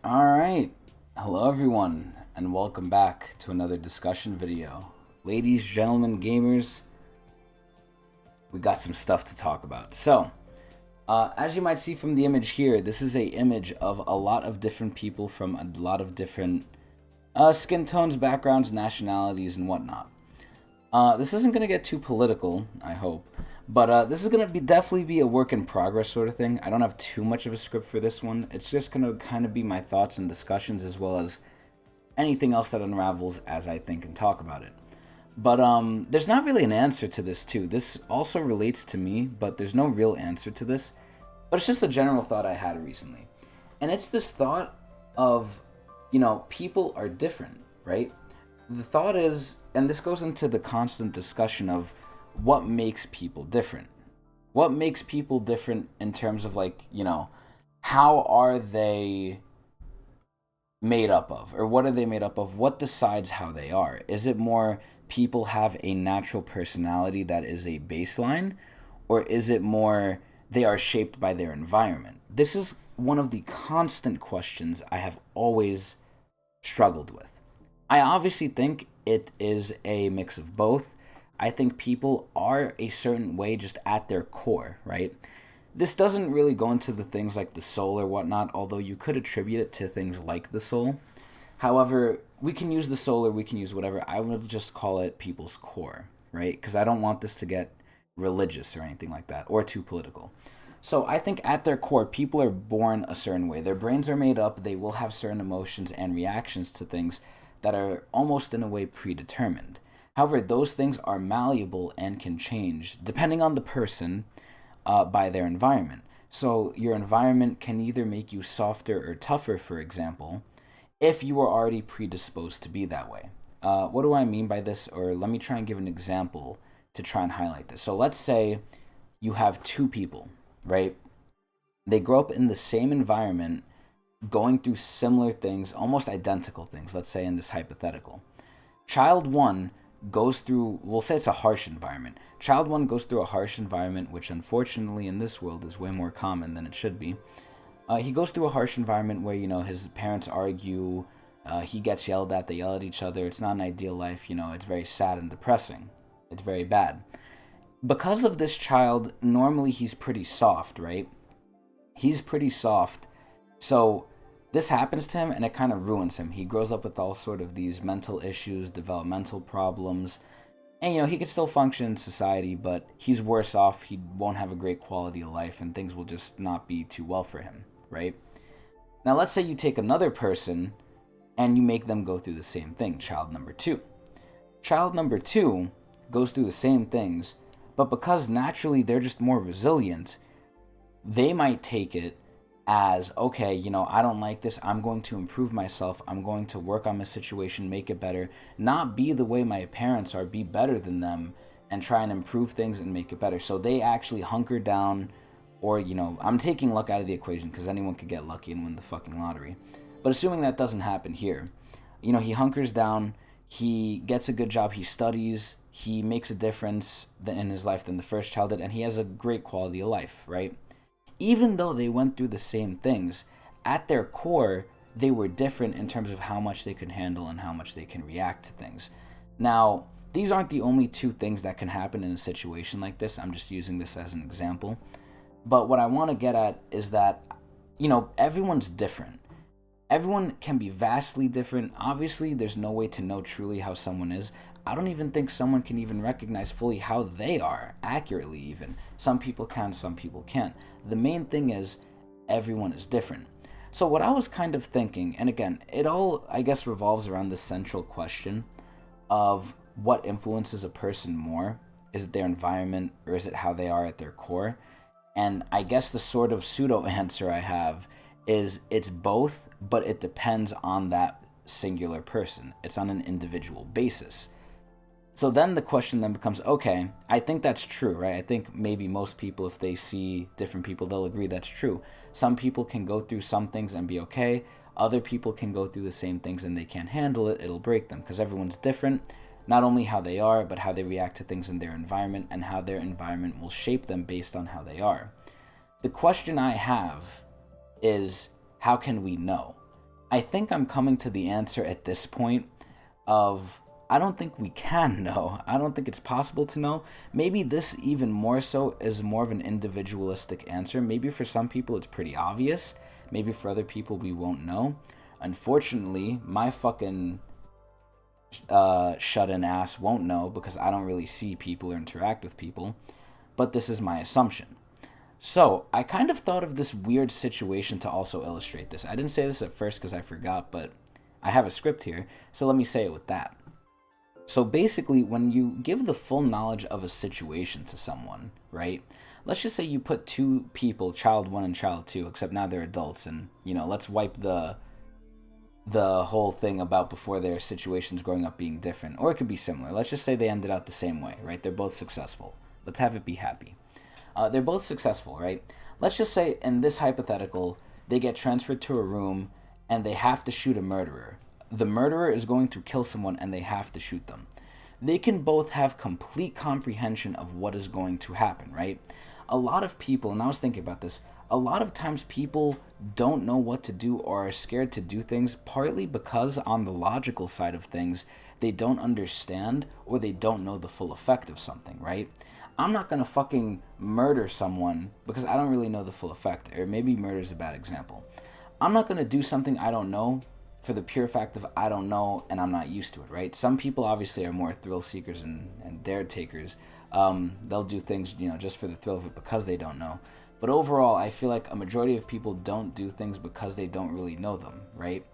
All right. Hello, everyone, and welcome back to another discussion video. Ladies, gentlemen, gamers, we got some stuff to talk about. As you might see from the image here, this is a image of a lot of different people from a lot of different skin tones, backgrounds, nationalities, and whatnot. This isn't going to get too political, I hope. But this is going to be definitely be a work in progress sort of thing. I don't have too much of a script for this one. It's just going to kind of be my thoughts and discussions as well as anything else that unravels as I think and talk about it. But there's not really an answer to this too. This also relates to me, but there's no real answer to this. But it's just a general thought I had recently. And it's this thought of, people are different, right? The thought is, and this goes into the constant discussion of what makes people different. What makes people different in terms of how are they made up of? Or what are they made up of? What decides how they are? Is it more people have a natural personality that is a baseline? Or is it more they are shaped by their environment? This is one of the constant questions I have always struggled with. I obviously think it is a mix of both. I think people are a certain way just at their core, right? This doesn't really go into the things like the soul or whatnot, although you could attribute it to things like the soul. However, we can use the soul or we can use whatever. I would just call it people's core, right? Because I don't want this to get religious or anything like that or too political. So I think at their core, people are born a certain way. Their brains are made up. They will have certain emotions and reactions to things that are almost in a way predetermined. However, those things are malleable and can change depending on the person by their environment. So your environment can either make you softer or tougher, for example, if you are already predisposed to be that way. What do I mean by this? Or let me try and give an example to try and highlight this. So let's say you have two people, right? They grow up in the same environment, going through similar things, almost identical things, let's say in this hypothetical. Child one goes through, we'll say it's a harsh environment. Child one goes through a harsh environment, which unfortunately in this world is way more common than it should be. He goes through a harsh environment where, his parents argue, he gets yelled at, they yell at each other. It's not an ideal life, it's very sad and depressing. It's very bad. Because of this child, normally he's pretty soft, right? He's pretty soft. So this happens to him and it kind of ruins him. He grows up with all sort of these mental issues, developmental problems. And he can still function in society, but he's worse off. He won't have a great quality of life and things will just not be too well for him, right? Now let's say you take another person and you make them go through the same thing, child number two. Child number two goes through the same things, but because naturally they're just more resilient, they might take it as, okay, I don't like this. I'm going to improve myself. I'm going to work on my situation, make it better, not be the way my parents are, be better than them, and try and improve things and make it better. So they actually hunker down, or, I'm taking luck out of the equation because anyone could get lucky and win the fucking lottery. But assuming that doesn't happen here, he hunkers down, he gets a good job, he studies, he makes a difference in his life than the first child did, and he has a great quality of life, right? Even though they went through the same things, at their core, they were different in terms of how much they can handle and how much they can react to things. Now, these aren't the only two things that can happen in a situation like this. I'm just using this as an example. But what I want to get at is that, everyone's different. Everyone can be vastly different. Obviously, there's no way to know truly how someone is. I don't even think someone can even recognize fully how they are, accurately even. Some people can, some people can't. The main thing is, everyone is different. So what I was kind of thinking, and again, it all, I guess, revolves around this central question of what influences a person more. Is it their environment, or is it how they are at their core? And I guess the sort of pseudo answer I have is it's both, but it depends on that singular person. It's on an individual basis. So then the question then becomes, okay, I think that's true, right? I think maybe most people, if they see different people, they'll agree that's true. Some people can go through some things and be okay. Other people can go through the same things and they can't handle it. It'll break them because everyone's different. Not only how they are, but how they react to things in their environment and how their environment will shape them based on how they are. The question I have is, how can we know? I think I'm coming to the answer at this point of I don't think we can know. I don't think it's possible to know. Maybe this even more so is more of an individualistic answer. Maybe for some people it's pretty obvious. Maybe for other people we won't know. Unfortunately, my fucking shut-in ass won't know because I don't really see people or interact with people. But this is my assumption. So, I kind of thought of this weird situation to also illustrate this. I didn't say this at first because I forgot, but I have a script here, so let me say it with that. So basically, when you give the full knowledge of a situation to someone, right? Let's just say you put two people, child one and child two, except now they're adults, and, let's wipe the whole thing about before their situations growing up being different. Or it could be similar. Let's just say they ended out the same way, right? They're both successful. Let's have it be happy. They're both successful, right? Let's just say in this hypothetical, they get transferred to a room and they have to shoot a murderer. The murderer is going to kill someone and they have to shoot them. They can both have complete comprehension of what is going to happen, right? A lot of people, and I was thinking about this, a lot of times people don't know what to do or are scared to do things partly because on the logical side of things, they don't understand or they don't know the full effect of something, right? I'm not going to fucking murder someone because I don't really know the full effect, or maybe murder is a bad example. I'm not going to do something I don't know for the pure fact of I don't know and I'm not used to it, right? Some people obviously are more thrill seekers and dare takers. They'll do things, just for the thrill of it because they don't know. But overall, I feel like a majority of people don't do things because they don't really know them, right?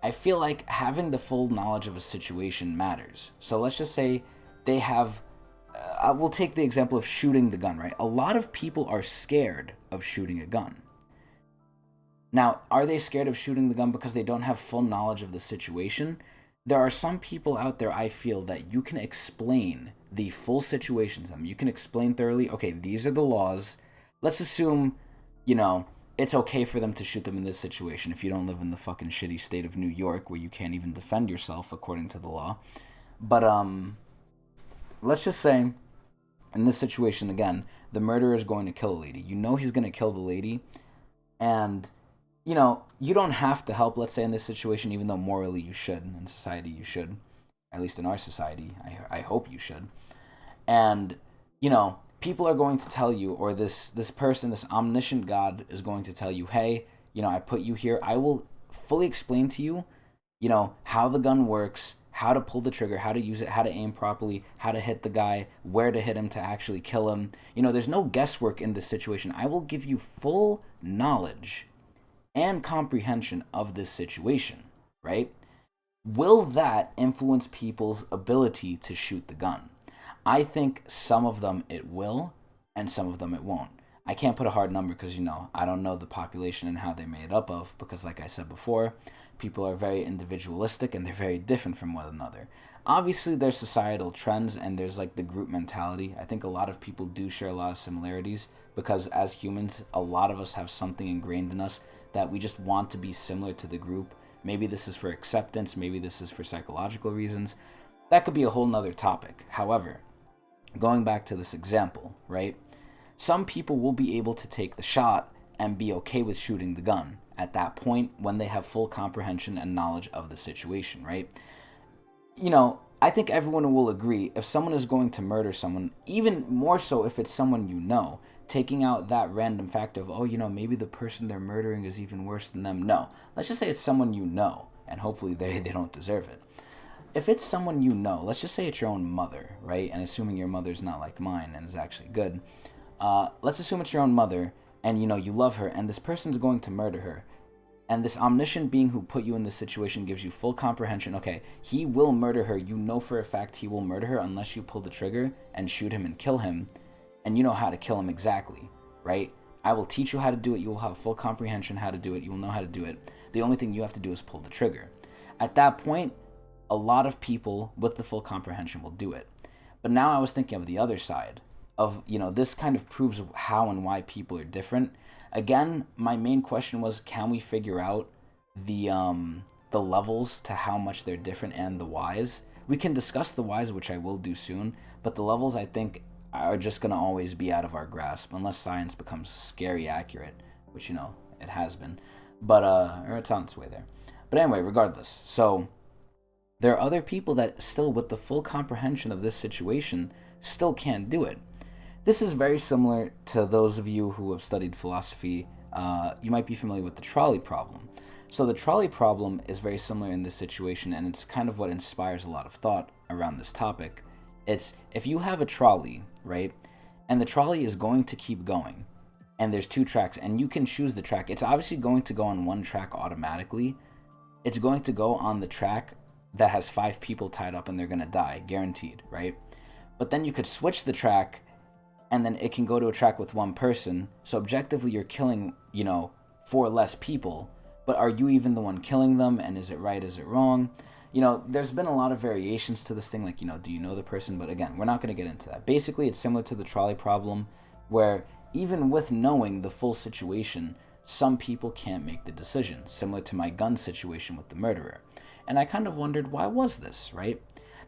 I feel like having the full knowledge of a situation matters. So let's just say they have, we'll take the example of shooting the gun, right? A lot of people are scared of shooting a gun. Now, are they scared of shooting the gun because they don't have full knowledge of the situation? There are some people out there, I feel, that you can explain the full situations to them. You can explain thoroughly, okay, these are the laws. Let's assume, it's okay for them to shoot them in this situation if you don't live in the fucking shitty state of New York where you can't even defend yourself according to the law. But, let's just say, in this situation, again, the murderer is going to kill a lady. You know he's going to kill the lady, and you don't have to help, let's say, in this situation, even though morally you should. In society, you should. At least in our society, I hope you should. And, people are going to tell you, or this person, this omniscient God is going to tell you, hey, I put you here. I will fully explain to you, how the gun works, how to pull the trigger, how to use it, how to aim properly, how to hit the guy, where to hit him to actually kill him. There's no guesswork in this situation. I will give you full knowledge and comprehension of this situation, right? Will that influence people's ability to shoot the gun? I think some of them it will, and some of them it won't. I can't put a hard number because, I don't know the population and how they're made up of, because like I said before, people are very individualistic and they're very different from one another. Obviously, there's societal trends and there's like the group mentality. I think a lot of people do share a lot of similarities because as humans, a lot of us have something ingrained in us that we just want to be similar to the group. Maybe this is for acceptance, maybe this is for psychological reasons. That could be a whole nother topic. However, going back to this example, right? Some people will be able to take the shot and be okay with shooting the gun at that point when they have full comprehension and knowledge of the situation, right? I think everyone will agree if someone is going to murder someone, even more so if it's someone you know, taking out that random fact of, maybe the person they're murdering is even worse than them. No, let's just say it's someone you know, and hopefully they don't deserve it. If it's someone you know, let's just say it's your own mother, right? And assuming your mother's not like mine and is actually good, let's assume it's your own mother, and you love her, and this person's going to murder her. And this omniscient being who put you in this situation gives you full comprehension. Okay, he will murder her. You know for a fact he will murder her unless you pull the trigger and shoot him and kill him. And you know how to kill him exactly, right? I will teach you how to do it. You will have full comprehension how to do it. You will know how to do it. The only thing you have to do is pull the trigger. At that point, a lot of people with the full comprehension will do it. But now I was thinking of the other side of, this kind of proves how and why people are different. Again, my main question was, can we figure out the levels to how much they're different and the whys? We can discuss the whys, which I will do soon, but the levels I think are just going to always be out of our grasp unless science becomes scary accurate, which, it has been. But, or it's on its way there. But anyway, regardless. So there are other people that still, with the full comprehension of this situation, still can't do it. This is very similar to those of you who have studied philosophy. You might be familiar with the trolley problem. So the trolley problem is very similar in this situation, and it's kind of what inspires a lot of thought around this topic. It's if you have a trolley, right, and the trolley is going to keep going, and there's two tracks, and you can choose the track. It's obviously going to go on one track automatically. It's going to go on the track that has 5 people tied up and they're going to die, guaranteed, right? But then you could switch the track and then it can go to a track with 1 person. So objectively you're killing, 4 less people, but are you even the one killing them? And is it right? Is it wrong? There's been a lot of variations to this thing, like, do you know the person? But again, we're not going to get into that. Basically, it's similar to the trolley problem where even with knowing the full situation, some people can't make the decision, similar to my gun situation with the murderer. And I kind of wondered, why was this, right?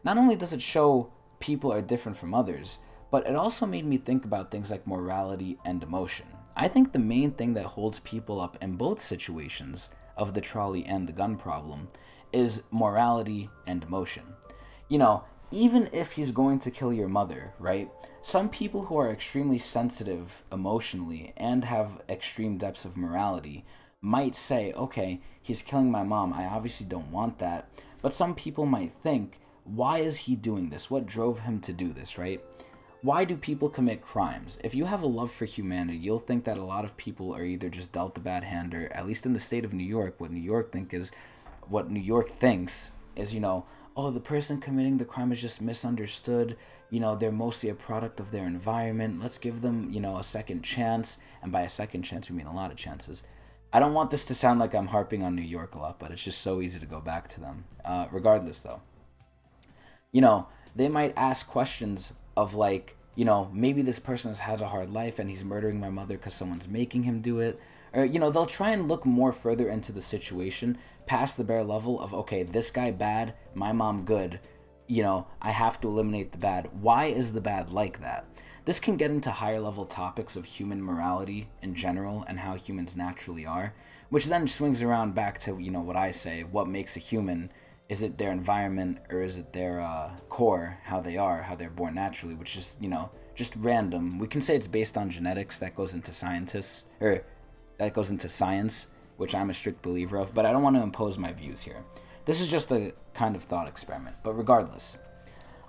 Not only does it show people are different from others, but it also made me think about things like morality and emotion. I think the main thing that holds people up in both situations of the trolley and the gun problem is morality and emotion. Even if he's going to kill your mother, right? Some people who are extremely sensitive emotionally and have extreme depths of morality might say, okay, he's killing my mom. I obviously don't want that. But some people might think, why is he doing this? What drove him to do this, right? Why do people commit crimes? If you have a love for humanity, you'll think that a lot of people are either just dealt a bad hand, or at least in the state of New York, what New York thinks is, oh, the person committing the crime is just misunderstood. They're mostly a product of their environment. Let's give them, a second chance. And by a second chance, we mean a lot of chances. I don't want this to sound like I'm harping on New York a lot, but it's just so easy to go back to them. Regardless, though, they might ask questions of like, maybe this person has had a hard life and he's murdering my mother because someone's making him do it. Or, they'll try and look more further into the situation past the bare level of, okay, this guy bad, my mom good. I have to eliminate the bad. Why is the bad like that? This can get into higher level topics of human morality in general and how humans naturally are, which then swings around back to, what I say, what makes a human. Is it their environment, or is it their core, how they are, how they're born naturally, which is, just random. We can say it's based on genetics. That goes into science, which I'm a strict believer of, but I don't want to impose my views here. This is just a kind of thought experiment. But regardless,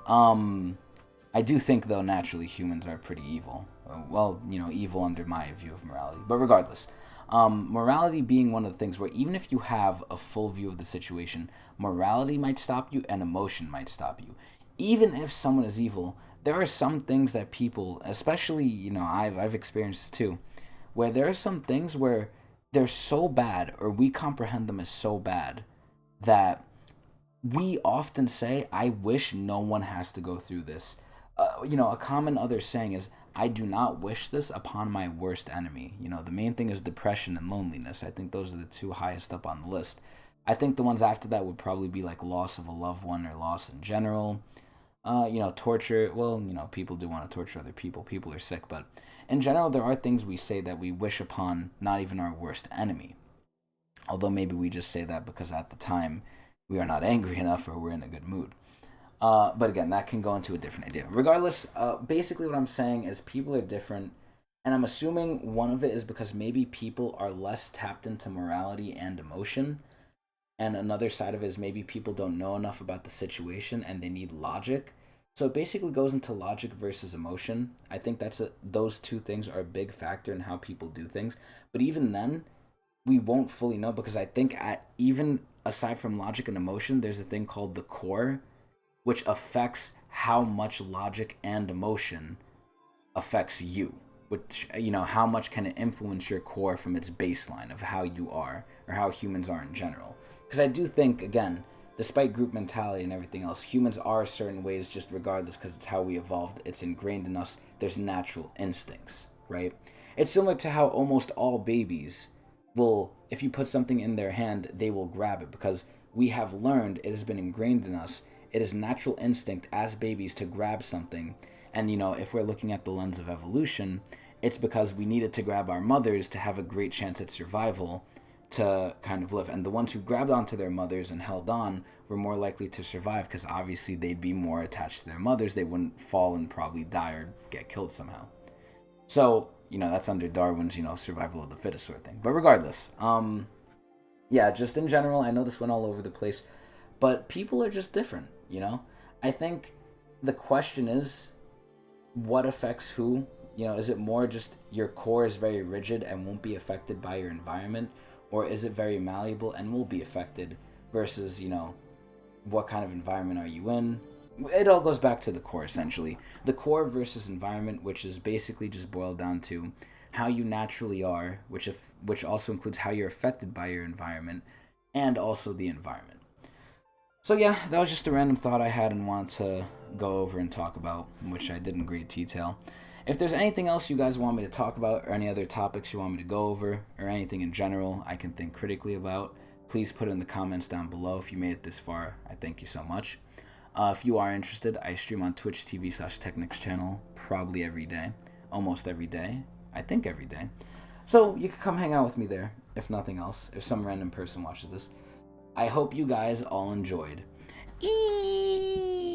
I do think, though, naturally humans are pretty evil. Well, evil under my view of morality. But regardless, morality being one of the things where even if you have a full view of the situation, morality might stop you and emotion might stop you. Even if someone is evil, there are some things that people, especially, I've experienced this too, where there are some things where they're so bad, or we comprehend them as so bad, that we often say, I wish no one has to go through this. A common other saying is, I do not wish this upon my worst enemy. The main thing is depression and loneliness. I think those are the 2 highest up on the list. I think the ones after that would probably be like loss of a loved one or loss in general. Torture. Well, people do want to torture other people. People are sick. But in general, there are things we say that we wish upon not even our worst enemy. Although maybe we just say that because at the time we are not angry enough or we're in a good mood. But again, that can go into a different idea. Regardless, basically what I'm saying is people are different. And I'm assuming one of it is because maybe people are less tapped into morality and emotion. And another side of it is maybe people don't know enough about the situation and they need logic. So it basically goes into logic versus emotion. I think those 2 things are a big factor in how people do things. But even then, we won't fully know, because I think even aside from logic and emotion, there's a thing called the core, which affects how much logic and emotion affects you. Which, how much can it influence your core from its baseline of how you are, or how humans are in general. Because I do think, again, despite group mentality and everything else, humans are certain ways just regardless, because it's how we evolved. It's ingrained in us. There's natural instincts, right? It's similar to how almost all babies will, if you put something in their hand, they will grab it, because we have learned, it has been ingrained in us. It is natural instinct as babies to grab something. And, if we're looking at the lens of evolution, it's because we needed to grab our mothers to have a great chance at survival. to kind of live. And the ones who grabbed onto their mothers and held on were more likely to survive because obviously they'd be more attached to their mothers. They wouldn't fall and probably die or get killed somehow. So, that's under Darwin's, survival of the fittest sort of thing. But regardless, yeah, just in general, I know this went all over the place, but people are just different, I think the question is, what affects who? Is it more just your core is very rigid and won't be affected by your environment? Or is it very malleable and will be affected versus, what kind of environment are you in? It all goes back to the core, essentially. The core versus environment, which is basically just boiled down to how you naturally are, which also includes how you're affected by your environment and also the environment. So yeah, that was just a random thought I had and wanted to go over and talk about, which I did in great detail. If there's anything else you guys want me to talk about or any other topics you want me to go over or anything in general I can think critically about, please put it in the comments down below. If you made it this far, I thank you so much. If you are interested, I stream on Twitch TV/Tecnics channel probably every day, almost every day, I think every day. So you can come hang out with me there, if nothing else, if some random person watches this. I hope you guys all enjoyed. Eee!